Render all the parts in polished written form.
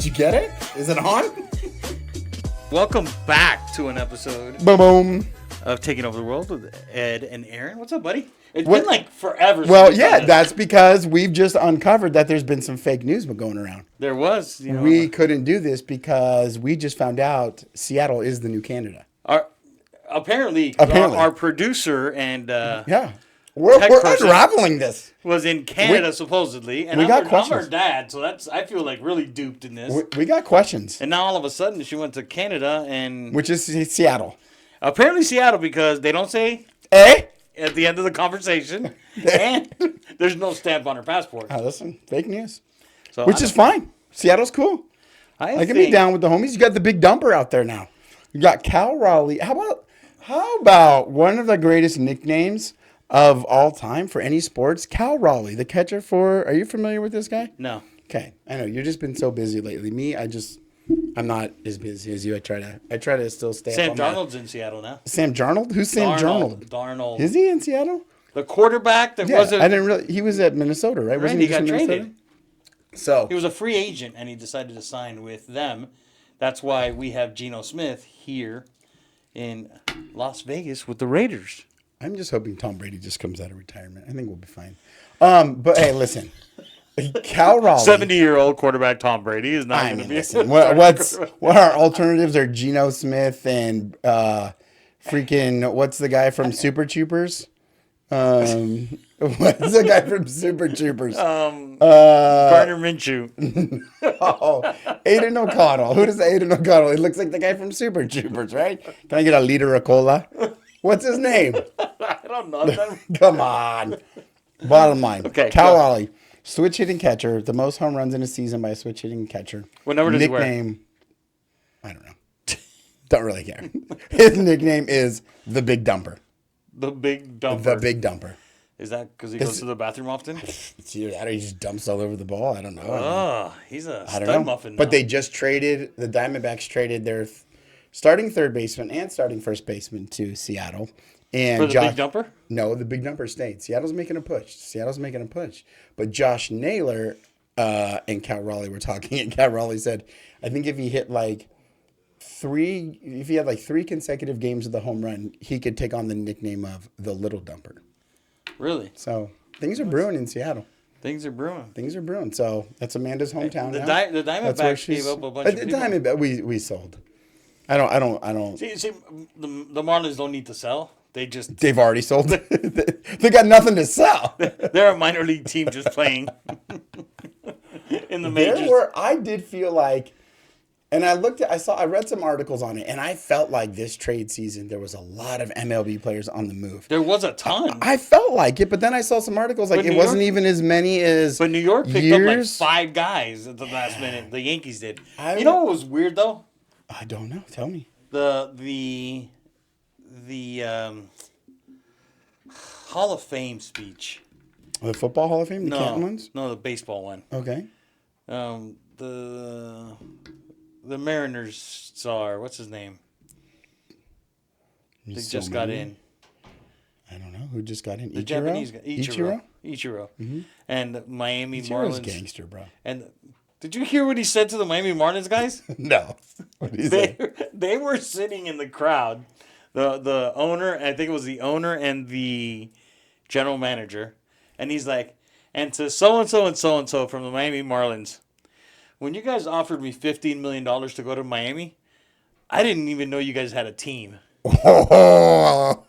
you get it? Is it on? Welcome back to an episode Boom. of Taking Over the World with Ed and Aaron. What's up, buddy? It's been like forever. Well, yeah, that's because we've just uncovered that there's been some fake news going around. There was. We couldn't do this because we just found out Seattle is the new Canada. Apparently. Our producer and we're unraveling this. Was in Canada supposedly, and I'm her dad, so I feel like really duped in this. We got questions, and now all of a sudden she went to Canada which is Seattle. Apparently Seattle, because they don't say at the end of the conversation, and there's no stamp on her passport. Listen, fake news, which is fine. Seattle's cool. I can be down with the homies. You got the big dumper out there now. You got Cal Raleigh. How about one of the greatest nicknames of all time for any sports? Cal Raleigh, the catcher for. Are you familiar with this guy? No. Okay, I know you've just been so busy lately. I'm not as busy as you. I try to still stay. Sam Darnold's in Seattle now. Sam Darnold? Who's Sam Darnold? Darnold. Is he in Seattle? The quarterback that wasn't. I didn't really. He was at Minnesota, right? Wasn't he got traded. So he was a free agent, and he decided to sign with them. That's why we have Geno Smith here in Las Vegas with the Raiders. I'm just hoping Tom Brady just comes out of retirement. I think we'll be fine. But hey, listen, Cal Raleigh, 70-year-old quarterback Tom Brady is not going to be. Listen, what our alternatives are? Geno Smith and what's the guy from Super Troopers? What's the guy from Super Troopers? Gardner Minshew. Aiden O'Connell. Who does Aiden O'Connell? He looks like the guy from Super Troopers, right? Can I get a liter of cola? What's his name? I don't know. Come on. Bottom line. Okay. Cal Raleigh, switch hitting catcher, the most home runs in a season by a switch hitting catcher. What number does he wear? Nickname, I don't know. Don't really care. His nickname is the Big Dumper. The Big Dumper. The Big Dumper. Is that because he goes to the bathroom often? It's either that or he just dumps all over the ball. I don't know. Oh, he's a stud muffin. But they just traded, the Diamondbacks traded their starting third baseman and starting first baseman to Seattle. And for the Big Dumper? No, the Big Dumper stayed. Seattle's making a push. But Josh Naylor and Cal Raleigh were talking, and Cal Raleigh said, I think if he hit if he had three consecutive games of the home run, he could take on the nickname of the Little Dumper. Really? So things are brewing in Seattle. Things are brewing. So that's Amanda's hometown the now. The Diamondbacks gave up a bunch of people. Diamondback, we sold. I don't. See, the Marlins don't need to sell. They've already sold. They got nothing to sell. They're a minor league team just playing in the majors. I did feel like, and I read some articles on it, and I felt like this trade season there was a lot of MLB players on the move. There was a ton. I felt like it, but then I saw some articles like it wasn't even as many as. But New York picked up like 5 guys at the last minute. The Yankees did. You know what was weird though? I don't know. Tell me. The Hall of Fame speech. The football Hall of Fame? The Canton ones? No, the baseball one. Okay. The Mariners star, what's his name? They just got in. I don't know who just got in. The Japanese guy. Ichiro. Mm-hmm. And Miami Marlins. Gangster, bro. And did you hear what he said to the Miami Marlins guys? No. What did he say? They were sitting in the crowd. The owner, I think it was the owner and the general manager, and he's like, and to so-and-so and so-and-so from the Miami Marlins, when you guys offered me $15 million to go to Miami, I didn't even know you guys had a team. Oh,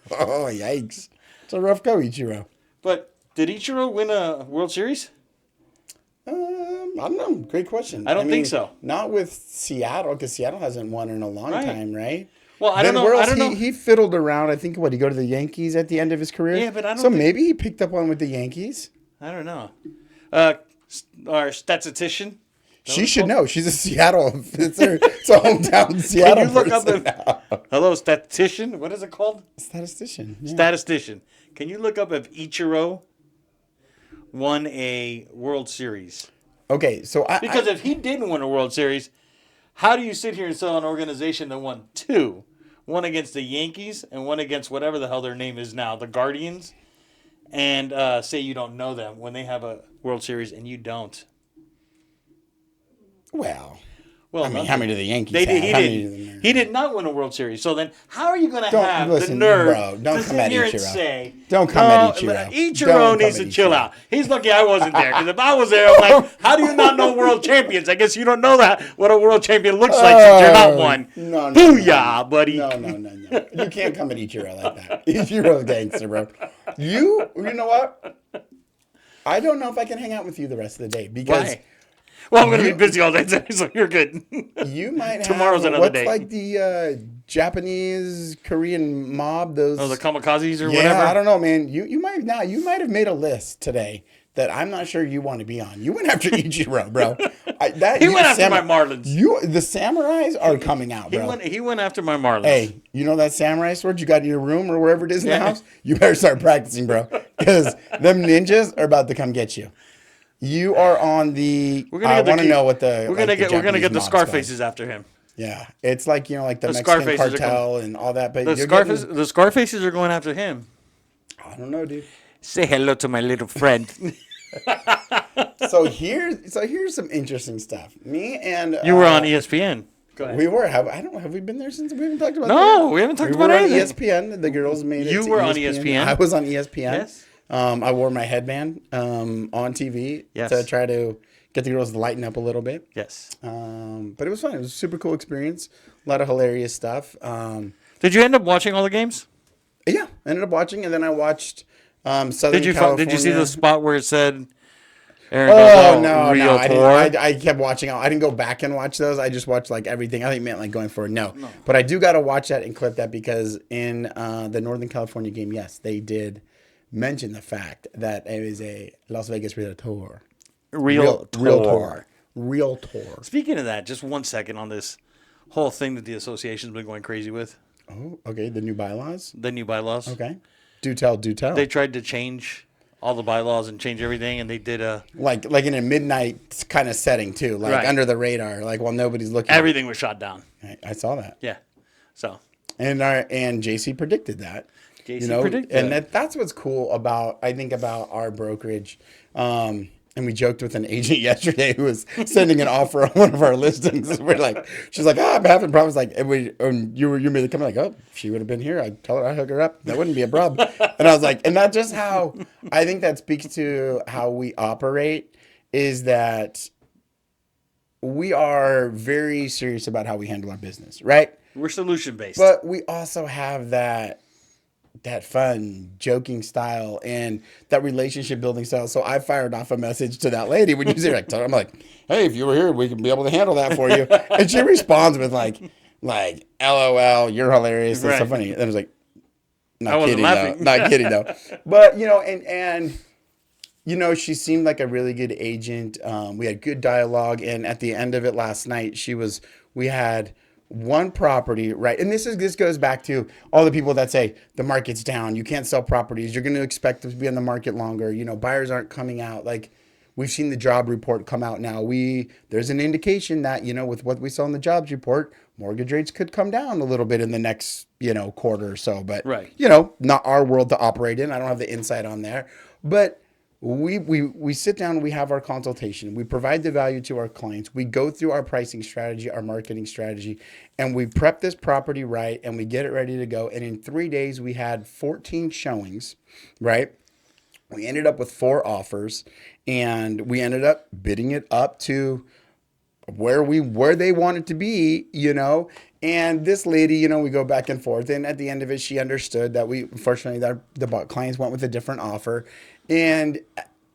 yikes. It's a rough go, Ichiro. But did Ichiro win a World Series? I don't know. Great question. I don't think so. Not with Seattle, because Seattle hasn't won in a long time, right? Well, I don't know. He fiddled around. I think, he go to the Yankees at the end of his career? Yeah, but I don't So maybe he picked up one with the Yankees? I don't know. Our statistician? She should know. She's a Seattle. It's a hometown Seattle. Can you look up hello, statistician? What is it called? Statistician. Yeah. Statistician. Can you look up if Ichiro won a World Series? Okay, so because if he didn't win a World Series, how do you sit here and sell an organization that won 2? One against the Yankees and one against whatever the hell their name is now, the Guardians, and say you don't know them when they have a World Series and you don't? Well, Well, I mean, how many do the Yankees have? He did not win a World Series. So then, how are you going to have the nerve don't to come sit at here Ichiro. and say, don't come at Ichiro. Ichiro needs to chill out. He's lucky I wasn't there. Because if I was there, I'm like, how do you not know world champions? I guess you don't know that, what a world champion looks like since you're not one. No, Booyah, buddy. No. You can't come at Ichiro like that. Ichiro's gangster, bro. You know what? I don't know if I can hang out with you the rest of the day. Because why? Well, I'm going to be busy all day, so you're good. You might have Tomorrow's another day. What's like the Japanese Korean mob? Those the kamikazes or whatever. I don't know, man. You might have made a list today that I'm not sure you want to be on. You went after Ichiro, bro. He went after my Marlins. The samurais are coming out, bro. He went after my Marlins. Hey, you know that samurai sword you got in your room or wherever it is in the house? You better start practicing, bro, because them ninjas are about to come get you. You are on the. I want to know what the. We're gonna get the Scarfaces after him. Yeah, it's like like the Mexican cartel and all that. But the Scarfaces are going after him. I don't know, dude. Say hello to my little friend. So here's some interesting stuff. Me and you were on ESPN. Go ahead. We were. Have we been there since we haven't talked about? No, we haven't talked about anything. We were on ESPN. The girls made it. You were on ESPN. I was on ESPN. Yes. I wore my headband on TV to try to get the girls to lighten up a little bit. Yes. But it was fun. It was a super cool experience. A lot of hilarious stuff. Did you end up watching all the games? Yeah, I ended up watching, and then I watched Southern California. Did you see the spot where it said Aaron I kept watching. I didn't go back and watch those. I just watched like everything. I think it meant like going forward. No. But I do got to watch that and clip that because in the Northern California game, yes, they did mention the fact that it is a Las Vegas Realtor. Realtor. Speaking of that, just 1 second on this whole thing that the association's been going crazy with. Oh, okay. The new bylaws? Okay. Do tell. They tried to change all the bylaws and change everything, and they did a... Like in a midnight kind of setting, too. Like under the radar. Like while nobody's looking. Everything was shot down. I saw that. Yeah. So. And JC predicted that. predicted and that's what's cool about our brokerage. And we joked with an agent yesterday who was sending an offer on one of our listings. We're like, she's like, I'm having problems. Like, you made the comment like, oh, if she would have been here, I'd tell her I'd hook her up. That wouldn't be a problem. And I was like, and that's just how I think that speaks to how we operate is that we are very serious about how we handle our business, right? We're solution based. But we also have that fun, joking style and that relationship building style. So I fired off a message to that lady when you say like, I'm like, hey, if you were here, we can be able to handle that for you. And she responds with like, LOL, you're hilarious. That's so funny. And I was like, not kidding though. But and she seemed like a really good agent. We had good dialogue. And at the end of it last night, we had one property, right? And this goes back to all the people that say the market's down. You can't sell properties. You're going to expect them to be on the market longer. Buyers aren't coming out. Like we've seen the job report come out now. There's an indication that, with what we saw in the jobs report, mortgage rates could come down a little bit in the next, quarter or so. But, right. Not our world to operate in. I don't have the insight on there. But we sit down and we have our consultation. We provide the value to our clients. We go through our pricing strategy, our marketing strategy, and we prep this property right and we get it ready to go. And in 3 days, we had 14 showings, right? We ended up with 4 offers and we ended up bidding it up to where they wanted to be, And this lady, we go back and forth. And at the end of it, she understood that unfortunately, the clients went with a different offer. And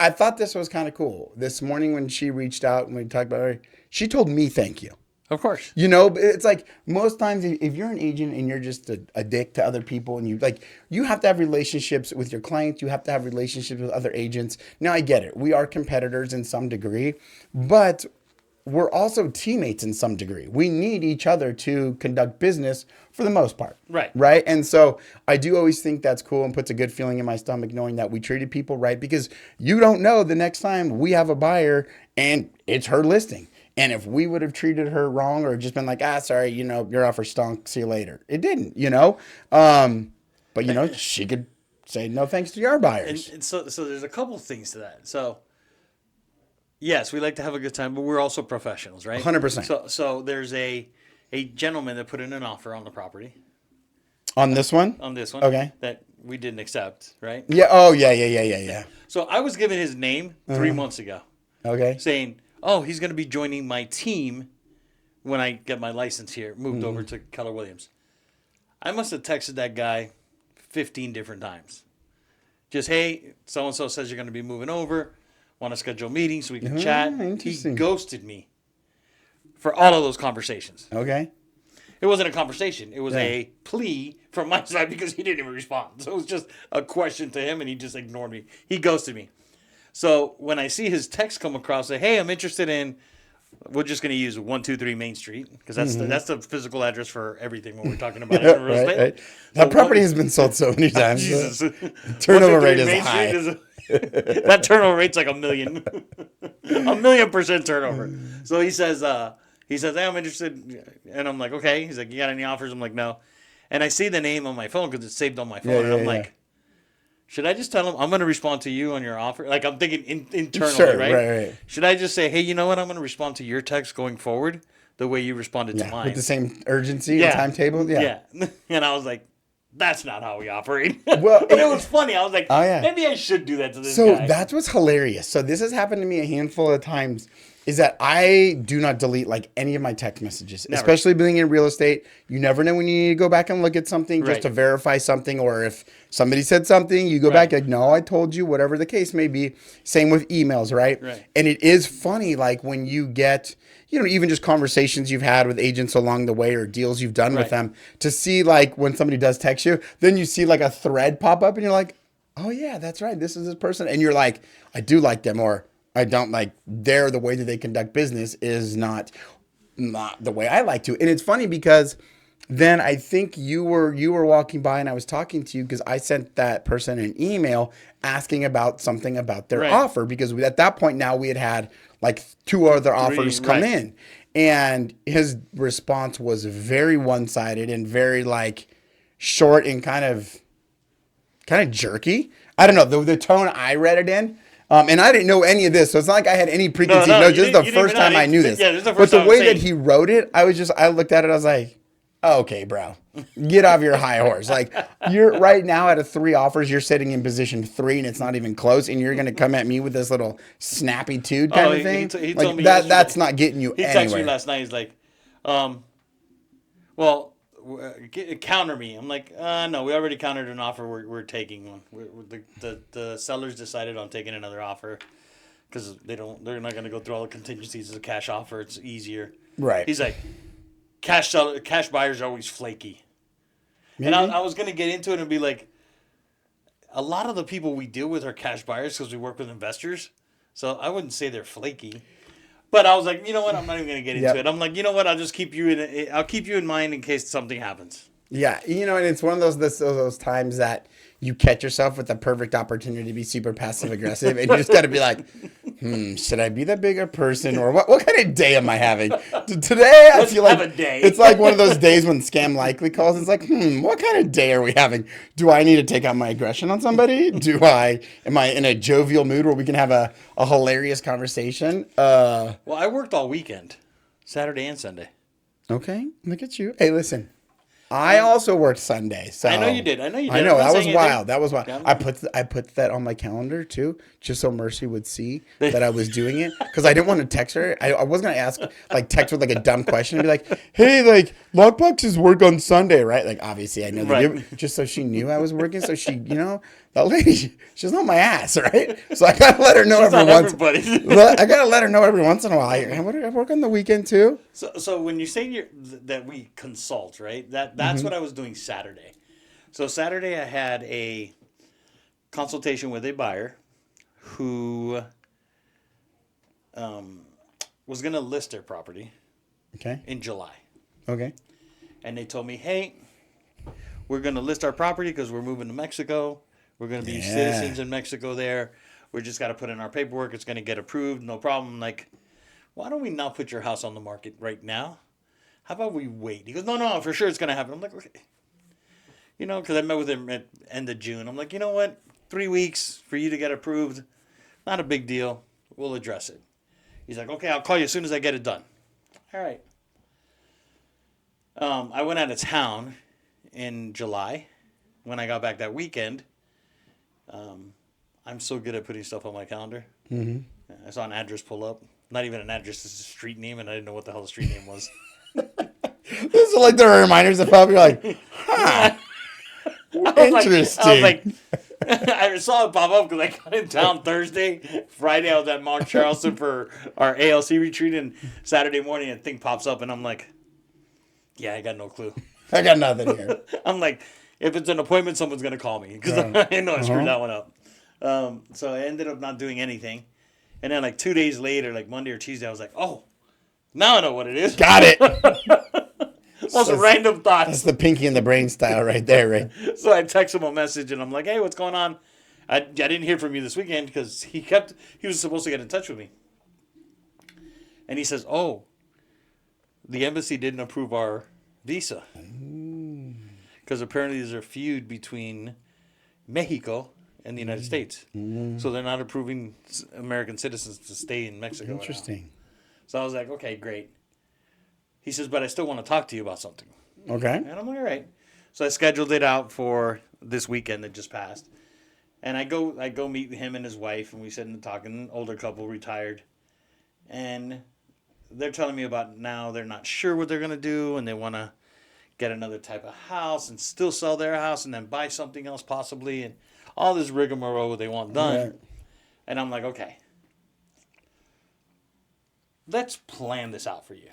I thought this was kind of cool. This morning when she reached out and we talked about her, she told me thank you. Of course. It's like most times if you're an agent and you're just a dick to other people and you have to have relationships with your clients. You have to have relationships with other agents. Now, I get it. We are competitors in some degree, but we're also teammates in some degree. We need each other to conduct business for the most part. Right. Right. And so I do always think that's cool and puts a good feeling in my stomach knowing that we treated people right because you don't know the next time we have a buyer and it's her listing. And if we would have treated her wrong or just been like, sorry, your offer stunk. See you later. It didn't, But, she could say no thanks to your buyers. And so there's a couple things to that. So Yes, we like to have a good time, but we're also professionals, right? 100%. So there's a gentleman that put in an offer on the property. On this one? On this one. Okay. That we didn't accept, right? Yeah. Oh, yeah. So I was given his name 3 months ago. Okay. Saying, oh, he's going to be joining my team when I get my license here, moved over to Keller Williams. I must have texted that guy 15 different times. Just, hey, so-and-so says you're going to be moving over. Want to schedule meetings so we can chat. He ghosted me for all of those conversations. Okay. It wasn't a conversation. It was a plea from my side because he didn't even respond. So it was just a question to him, and he just ignored me. He ghosted me. So when I see his text come across, say, hey, I'm interested in, we're just going to use 123 Main Street because that's the physical address for everything when we're talking about it in real estate. Right. That property has been sold so many times. Jesus. Turnover rate is high. That turnover rate's like 1 million. 1,000,000% turnover. So he says, hey, I'm interested. And I'm like, okay. He's like, you got any offers? I'm like, no. And I see the name on my phone because it's saved on my phone. And I'm like, should I just tell him I'm going to respond to you on your offer? Like I'm thinking internally, right? Should I just say, hey, you know what? I'm going to respond to your text going forward the way you responded to mine. With the same urgency and timetable? Yeah. And I was like, that's not how we operate. Well, but it was funny. I was like, maybe I should do that to this guy. So that's what's hilarious. So this has happened to me a handful of times. Is that I do not delete like any of my text messages, especially being in real estate. You never know when you need to go back and look at something just to verify something, or if somebody said something, you go back like, no, I told you, whatever the case may be. Same with emails, right? And it is funny, like when you get, even just conversations you've had with agents along the way or deals you've done with them, to see like when somebody does text you, then you see like a thread pop up and you're like, oh yeah, that's right, this is this person, and you're like, I do like them, or I don't like the way that they conduct business is not the way I like to. And it's funny because then I think you were walking by and I was talking to you because I sent that person an email asking about something about their offer, because at that point now we had like 2 other offers come in, and his response was very one-sided and very like short and kind of jerky. I don't know the tone I read it in. And I didn't know any of this, so it's not like I had any preconceived notions. This is the first time I knew this. Yeah, this is the first time. But the way that he wrote it, I looked at it, I was like, oh, okay, bro, get off your high horse. Like, you're right now out of 3 offers, you're sitting in position 3, and it's not even close, and you're going to come at me with this little snappy dude kind of thing? He told me that's not getting you anywhere. He texted me last night. He's like, counter me. I'm like, no, we already countered an offer. We're taking one. The sellers decided on taking another offer because they're not going to go through all the contingencies as a cash offer. It's easier. Right. He's like, cash buyers are always flaky. Maybe. And I was going to get into it and be like, a lot of the people we deal with are cash buyers because we work with investors. So I wouldn't say they're flaky. But I was like, you know what? I'm not even going to get into it. I'm like, you know what? I'll just keep you in mind in case something happens. Yeah, and it's one of those times that you catch yourself with the perfect opportunity to be super passive aggressive, and you just got to be like, should I be the bigger person, or what kind of day am I having today? I feel like it's like one of those days when Scam Likely calls. It's like, what kind of day are we having? Do I need to take out my aggression on somebody? Am I in a jovial mood where we can have a hilarious conversation? Well, I worked all weekend, Saturday and Sunday. Okay, look at you. Hey, listen. I also worked Sunday. So I know you did. I know that was wild. That was wild. I put that on my calendar too, just so Mercy would see that I was doing it, because I didn't want to text her. I was gonna text with like a dumb question and be like, "Hey, like lockboxes work on Sunday, right?" Like obviously I know they do, just so she knew I was working. So she, that lady, she's not my ass, right? So I gotta let her know I gotta let her know every once in a while. I work on the weekend too. So when you say that we consult, right? That's what I was doing Saturday. So Saturday I had a consultation with a buyer who was going to list their property in July. Okay. And they told me, hey, we're going to list our property because we're moving to Mexico. We're going to be citizens in Mexico there. We just got to put in our paperwork. It's going to get approved. No problem. Like, why don't we not put your house on the market right now? How about we wait? He goes, no, for sure it's going to happen. I'm like, okay. Because I met with him at end of June. I'm like, you know what? 3 weeks for you to get approved. Not a big deal. We'll address it. He's like, okay, I'll call you as soon as I get it done. All right. I went out of town in July. When I got back that weekend, I'm so good at putting stuff on my calendar. Mm-hmm. I saw an address pull up. Not even an address, it's a street name, and I didn't know what the hell the street name was. Those are like the reminders that pop. You're like, huh. Interesting. I was like, I saw it pop up because I got in town Thursday. Friday, I was at Mount Charleston for our ALC retreat, and Saturday morning, a thing pops up, and I'm like, yeah, I got no clue. I got nothing here. I'm like, if it's an appointment, someone's going to call me because I know I screwed that one up. So I ended up not doing anything. And then like 2 days later, like Monday or Tuesday, I was like, oh, now I know what it is. Got it. Most random thoughts. That's the Pinky and the Brain style right there, right? So I text him a message, and I'm like, hey, what's going on? I didn't hear from you this weekend because he was supposed to get in touch with me. And he says, oh, the embassy didn't approve our visa. Because apparently there's a feud between Mexico and the United States. So they're not approving American citizens to stay in Mexico. Interesting. So I was like, okay, great. He says, but I still want to talk to you about something. Okay. And I'm like, all right. So I scheduled it out for this weekend that just passed. And I go meet him and his wife, and we sit and talk, an older couple, retired. And they're telling me about now they're not sure what they're going to do, and they want to get another type of house and still sell their house and then buy something else possibly, and all this rigmarole they want done. Right. And I'm like, okay, let's plan this out for you.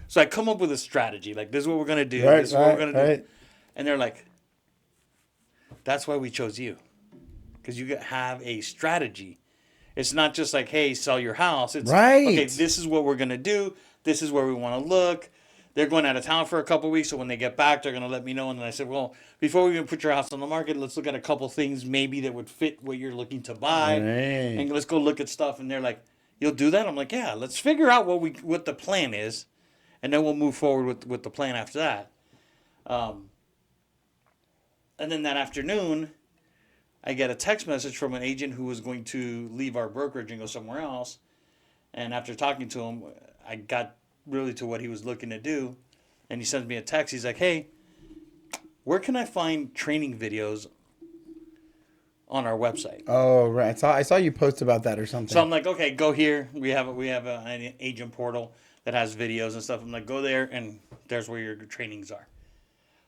So I come up with a strategy, like this is what we're going to do, this is what we're going to do. And they're like, that's why we chose you, because you have a strategy. It's not just like, hey, sell your house. It's okay, this is what we're going to do. This is where we want to look. They're going out of town for a couple of weeks, so when they get back, they're going to let me know. And then I said, well, before we even put your house on the market, let's look at a couple things maybe that would fit what you're looking to buy. Right. And let's go look at stuff. And they're like, you'll do that? I'm like, yeah, let's figure out what the plan is, and then we'll move forward with the plan after that. And then that afternoon, I get a text message from an agent who was going to leave our brokerage and go somewhere else. And after talking to him, I got really to what he was looking to do. And he sends me a text. He's like, hey, where can I find training videos on our website? Oh, right. I saw you post about that or something. So I'm like, okay, go here. We have an agent portal that has videos and stuff. I'm like, go there, and there's where your trainings are.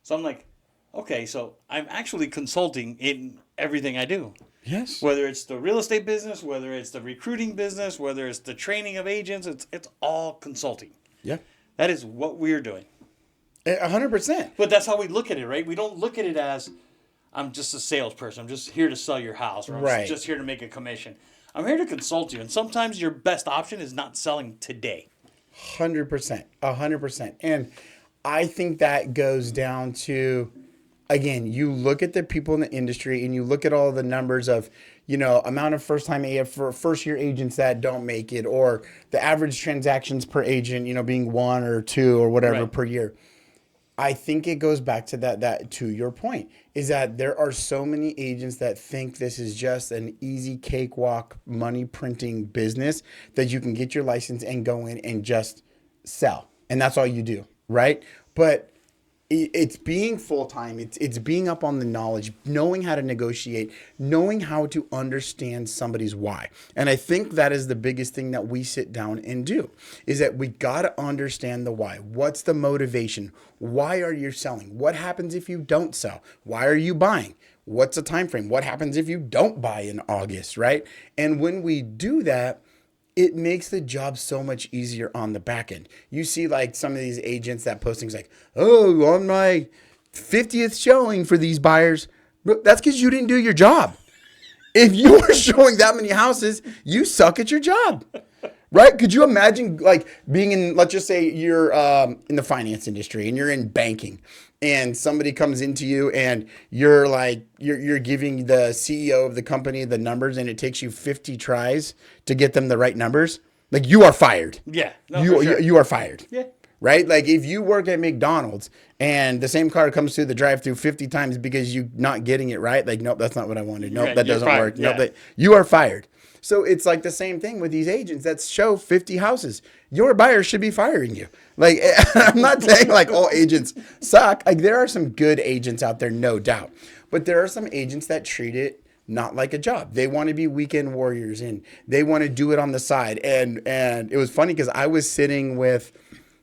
So I'm like, okay, so I'm actually consulting in everything I do. Yes. Whether it's the real estate business, whether it's the recruiting business, whether it's the training of agents, it's all consulting. Yeah. That is what we're doing. 100%. But that's how we look at it, right? We don't look at it as, I'm just a salesperson. I'm just here to sell your house, or I'm just here to make a commission. I'm here to consult you. And sometimes your best option is not selling today. 100%. 100%. And I think that goes down to, again, you look at the people in the industry and you look at all the numbers of, amount of first-year agents that don't make it, or the average transactions per agent, being 1 or 2 or whatever per year. I think it goes back to that to your point, is that there are so many agents that think this is just an easy cakewalk money printing business that you can get your license and go in and just sell. And that's all you do, right? But it's being full-time. It's being up on the knowledge, knowing how to negotiate, knowing how to understand somebody's why. And I think that is the biggest thing that we sit down and do, is that we got to understand the why. What's the motivation? Why are you selling? What happens if you don't sell? Why are you buying? What's the time frame? What happens if you don't buy in August, right? And when we do that, it makes the job so much easier on the back end. You see like some of these agents that post things like, oh, on my 50th showing for these buyers. But that's because you didn't do your job. If you were showing that many houses, you suck at your job. Right? Could you imagine like being in, let's just say you're in the finance industry and you're in banking, and somebody comes into you and you're like, you're giving the CEO of the company the numbers, and it takes you 50 tries to get them the right numbers. Like, you are fired. Yeah. No, you are fired. Yeah. Right? Like, if you work at McDonald's and the same car comes through the drive-thru 50 times because you're not getting it right, like, nope, that's not what I wanted. Nope, that doesn't work. Yeah. Nope, you are fired. So it's like the same thing with these agents that show 50 houses. Your buyer should be firing you. Like, I'm not saying like all agents suck. Like, there are some good agents out there, no doubt. But there are some agents that treat it not like a job. They want to be weekend warriors and they want to do it on the side. And it was funny because I was sitting with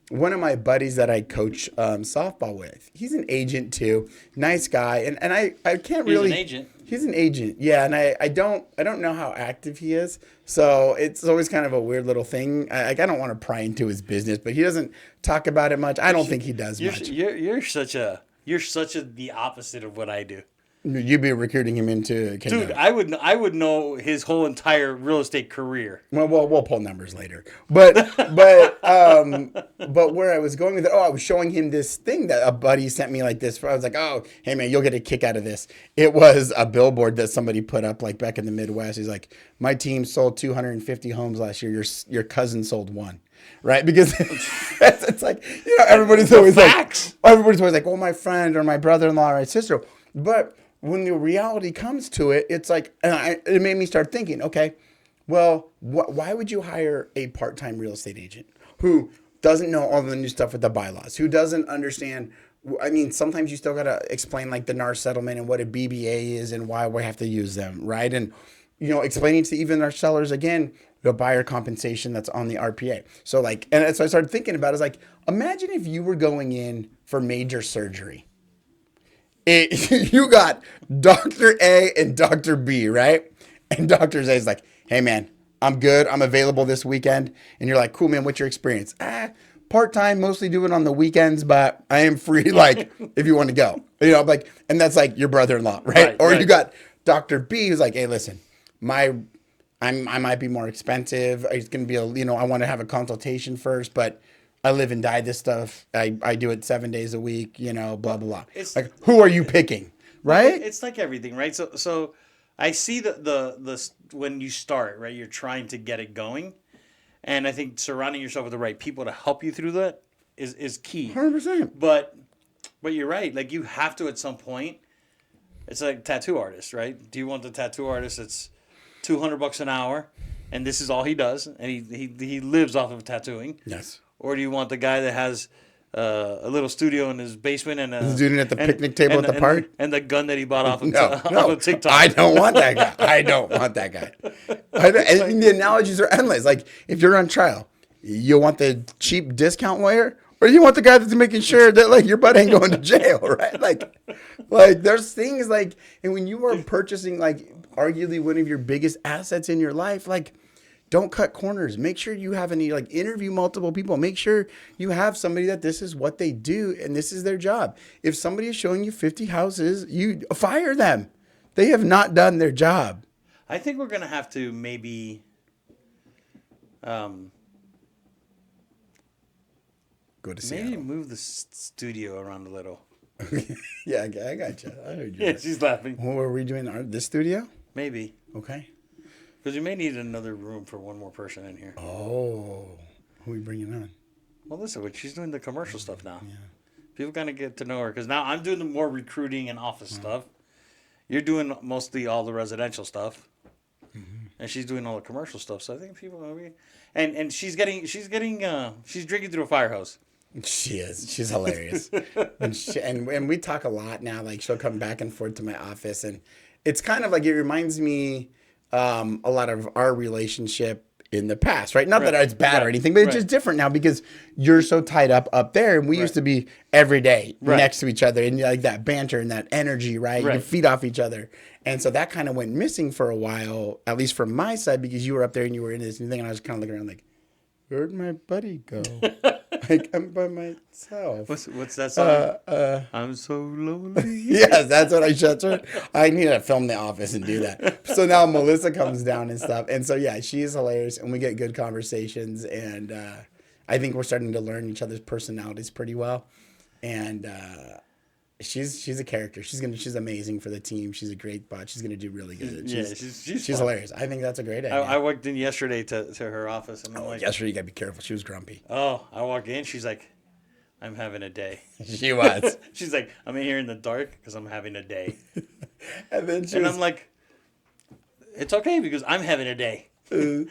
one of my buddies that I coach softball with. He's an agent too, nice guy, and I can't really. He's an agent. He's an agent, yeah, and I don't know how active he is, so it's always kind of a weird little thing. I don't want to pry into his business, but he doesn't talk about it much. I don't think he does much. You're such the opposite of what I do. You'd be recruiting him into Dude, I would know his whole entire real estate career. Well, we'll pull numbers later. But where I was going with it, I was showing him this thing that a buddy sent me like this. I was like, oh, hey man, you'll get a kick out of this. It was a billboard that somebody put up like back in the Midwest. He's like, my team sold 250 homes last year. Your cousin sold one. Right? Because it's like, everybody's always like, well, my friend or my brother-in-law or my sister. But when the reality comes to it, it's like, it made me start thinking, okay, well, why would you hire a part-time real estate agent who doesn't know all the new stuff with the bylaws, who doesn't understand? I mean, sometimes you still got to explain like the NAR settlement and what a BBA is and why we have to use them, right? And, explaining to even our sellers, again, the buyer compensation that's on the RPA. So like, and so I started thinking about it, I was like, imagine if you were going in for major surgery. You got Dr. A and Dr. B, right? And Dr. A is like, hey, man, I'm good. I'm available this weekend. And you're like, cool, man, what's your experience? Part-time, mostly do it on the weekends, but I am free, like, if you want to go. Like, and that's like your brother-in-law, right? Or you got Dr. B who's like, hey, listen, I might be more expensive. It's going to be I want to have a consultation first, but I live and die this stuff. I do it 7 days a week, blah, blah, blah. It's like, who are you picking, right? It's like everything, right? So I see the when you start, right, you're trying to get it going. And I think surrounding yourself with the right people to help you through that is key. 100%. But you're right. Like, you have to at some point. It's like tattoo artists, right? Do you want the tattoo artist that's $200 an hour and this is all he does and he lives off of tattooing? Yes. Or do you want the guy that has a little studio in his basement and he's doing it at the picnic table at the park and the gun that he bought off of TikTok? I don't want that guy. And the analogies are endless. Like, if you're on trial, you want the cheap discount lawyer, or you want the guy that's making sure that like your butt ain't going to jail, right? Like there's things like, and when you are purchasing like arguably one of your biggest assets in your life, like, don't cut corners. Make sure you have interview multiple people. Make sure you have somebody that this is what they do and this is their job. If somebody is showing you 50 houses, you fire them. They have not done their job. I think we're going to have to maybe go to Seattle. Maybe move the studio around a little. Yeah, I got you. I heard you. Yeah, she's laughing. What are we doing? This studio? Maybe. Okay. Because you may need another room for one more person in here. Oh. Who are we bringing on? Well, listen, she's doing the commercial stuff now. Yeah. People kind of get to know her. Because now I'm doing the more recruiting and office stuff. You're doing mostly all the residential stuff. Mm-hmm. And she's doing all the commercial stuff. So I think people maybe... And she's drinking through a fire hose. She is. She's hilarious. and we talk a lot now. Like, she'll come back and forth to my office. And it's kind of like, it reminds me... a lot of our relationship in the past, right? Not that it's bad or anything, but it's just different now because you're so tied up there, and we used to be every day next to each other, and like that banter and that energy, right? You can feed off each other, and so that kind of went missing for a while, at least from my side, because you were up there and you were in this new thing, and I was kind of looking around like, where'd my buddy go? Like, I'm by myself. What's that song? I'm so lonely. Yes, that's what I should. I need to film The Office and do that. So now Melissa comes down and stuff. And so, yeah, she is hilarious. And we get good conversations. And I think we're starting to learn each other's personalities pretty well. And she's a character. She's amazing for the team. She's a great bot. She's going to do really good. She's hilarious. I think that's a great idea. I walked in yesterday to her office. And I'm like, yesterday, you got to be careful. She was grumpy. Oh, I walked in. She's like, I'm having a day. She was. She's like, I'm in here in the dark because I'm having a day. And then I'm like, it's okay because I'm having a day.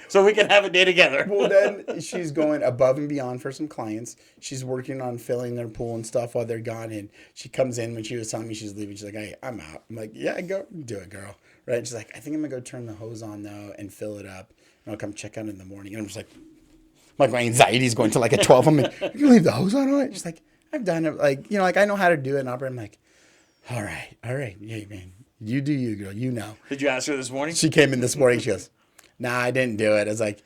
So we can have a day together. Well, then she's going above and beyond for some clients. She's working on filling their pool and stuff while they're gone. And she comes in when she was telling me she's leaving. She's like, hey, I'm out. I'm like, yeah, go do it, girl. Right? She's like, I think I'm going to go turn the hose on, though, and fill it up. And I'll come check out in the morning. And I'm just like my anxiety's going to like a 12. I'm like, you can leave the hose on all right? She's like, I've done it. Like, you know, like I know how to do it and operate. I'm like, all right. Yeah, man. You do you, girl. You know. Did you ask her this morning? She came in this morning. She goes, nah, I didn't do it. I was like,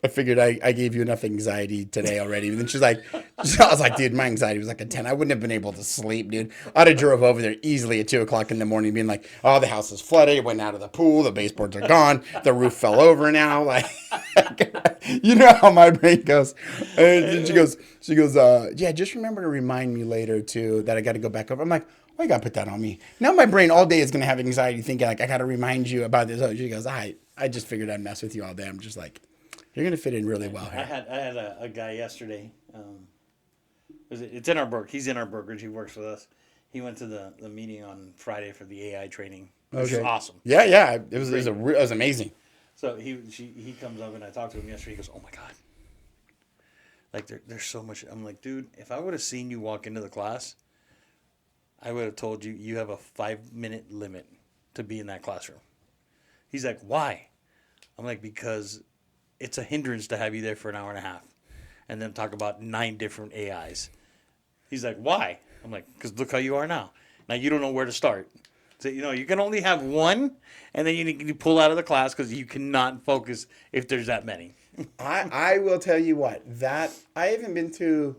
I figured I gave you enough anxiety today already. And then she's like, I was like, dude, my anxiety was like a 10. I wouldn't have been able to sleep, dude. I'd have drove over there easily at 2 o'clock in the morning being like, oh, the house is flooded. It went out of the pool. The baseboards are gone. The roof fell over now. Like, you know how my brain goes. And she goes, yeah, just remember to remind me later too that I got to go back over. I'm like, why you got to put that on me? Now my brain all day is going to have anxiety thinking like, I got to remind you about this. Oh, she goes, I just figured I'd mess with you all day. I'm just like, you're going to fit in really well here. I had a guy yesterday. It's in our brokerage. He's in our brokerage. He works with us. He went to the meeting on Friday for the AI training. Which is awesome. Yeah. It was amazing. So he comes up and I talked to him yesterday. He goes, oh my God. Like there's so much. I'm like, dude, if I would have seen you walk into the class, I would have told you you have a 5-minute limit to be in that classroom. He's like, why? I'm like, because it's a hindrance to have you there for an hour and a half and then talk about 9 different AIs. He's like, why? I'm like, because look how you are now. Now you don't know where to start. So, you know, you can only have one and then you pull out of the class because you cannot focus if there's that many. I will tell you what, that I haven't been to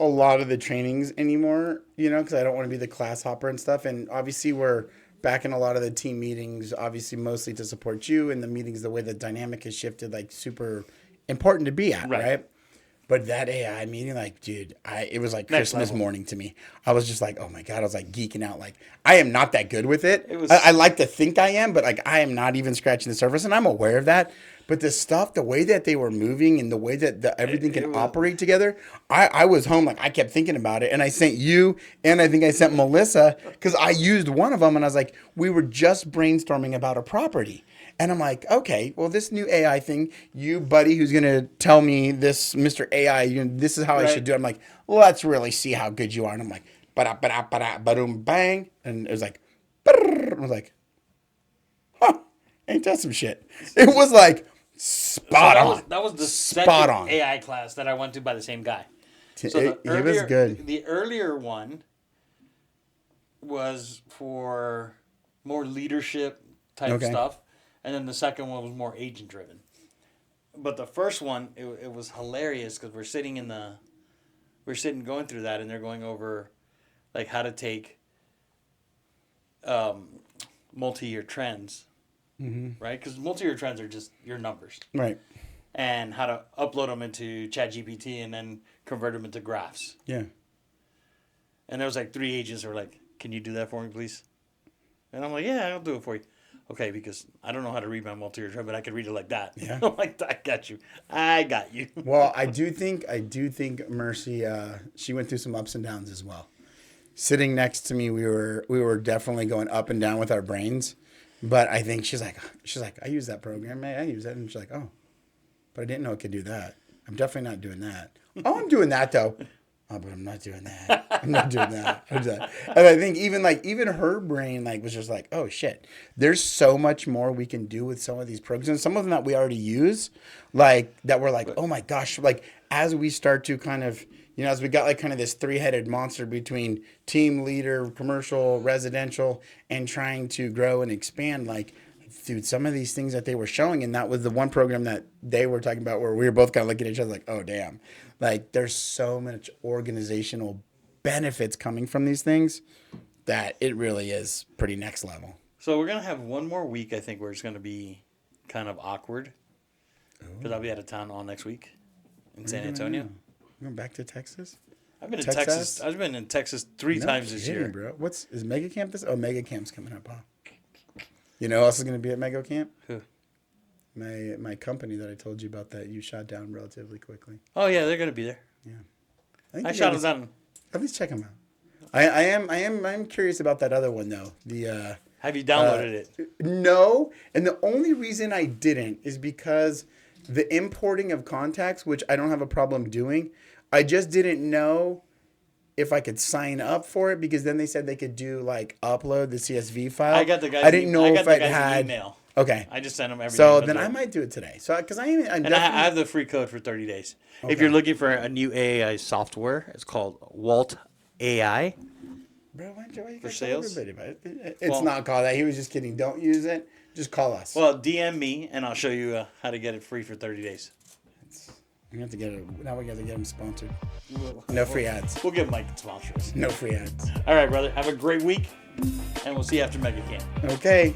a lot of the trainings anymore, you know, because I don't want to be the class hopper and stuff. And obviously we're back in a lot of the team meetings, obviously mostly to support you. And the meetings, the way the dynamic has shifted, like super important to be at, right? But that AI meeting, like, dude, it was like Christmas morning to me. I was just like, oh my God, I was like geeking out. Like, I am not that good with it. I like to think I am, but like, I am not even scratching the surface. And I'm aware of that. But the stuff, the way that they were moving and the way that everything can operate together, I was home. Like, I kept thinking about it. And I sent you, and I think I sent Melissa, because I used one of them. And I was like, we were just brainstorming about a property. And I'm like, okay, well, this new AI thing, you, buddy, who's going to tell me this, Mr. AI, this is how I should do it. I'm like, let's really see how good you are. And I'm like, ba-da, bang. And it was like, I was like, huh, ain't that some shit? It was like spot on. That was the second AI class that I went to by the same guy. So it was good. The earlier one was for more leadership type stuff. And then the second one was more agent driven. But the first one, it was hilarious because we're sitting going through that and they're going over like how to take multi-year trends, right? Because multi-year trends are just your numbers. Right. And how to upload them into ChatGPT and then convert them into graphs. Yeah. And there was like 3 agents who were like, can you do that for me, please? And I'm like, yeah, I'll do it for you. Okay, because I don't know how to read my multi-year trend, but I could read it like that. Yeah. I'm like, I got you. Well, I do think Mercy, she went through some ups and downs as well. Sitting next to me, we were definitely going up and down with our brains. But I think she's like, I use that program. I use that. And she's like, oh, but I didn't know it could do that. I'm definitely not doing that. Oh, I'm doing that though. Oh, but I'm not doing that. I'm not doing that. And I think even her brain was just like, oh shit, there's so much more we can do with some of these programs. Some of them that we already use, like that we're like, oh my gosh, like as we start to kind of, as we got kind of this 3-headed monster between team leader, commercial, residential, and trying to grow and expand, dude, some of these things that they were showing, and that was the one program that they were talking about where we were both kind of looking at each other like, oh damn. There's so much organizational benefits coming from these things that it really is pretty next level. So we're going to have one more week, I think, where it's going to be kind of awkward. Because I'll be out of town all next week in San Antonio. You going back to Texas? I've been in Texas. I've been in Texas 3 times this year. Bro. Is Mega Camp this? Oh, Mega Camp's coming up, huh? You know who else is going to be at Mega Camp? Who? My company that I told you about that you shot down relatively quickly. Oh yeah, they're gonna be there. Yeah, I shot them down. At least check them out. I'm curious about that other one though. The Have you downloaded it? No, and the only reason I didn't is because the importing of contacts, which I don't have a problem doing, I just didn't know if I could sign up for it because then they said they could do like upload the CSV file. I got the guy's. I didn't know if it had email. Okay. I just sent him everything. So then I might do it today. So because I have the free code for 30 days. Okay. If you're looking for a new AI software, it's called Walt AI. Bro, why you for sales? It's not called that. He was just kidding. Don't use it. Just call us. Well, DM me and I'll show you how to get it free for 30 days. We have to get it. Now we got to get him sponsored. No free ads. We'll give Mike sponsors. No free ads. All right, brother. Have a great week, and we'll see you after Mega Camp. Okay.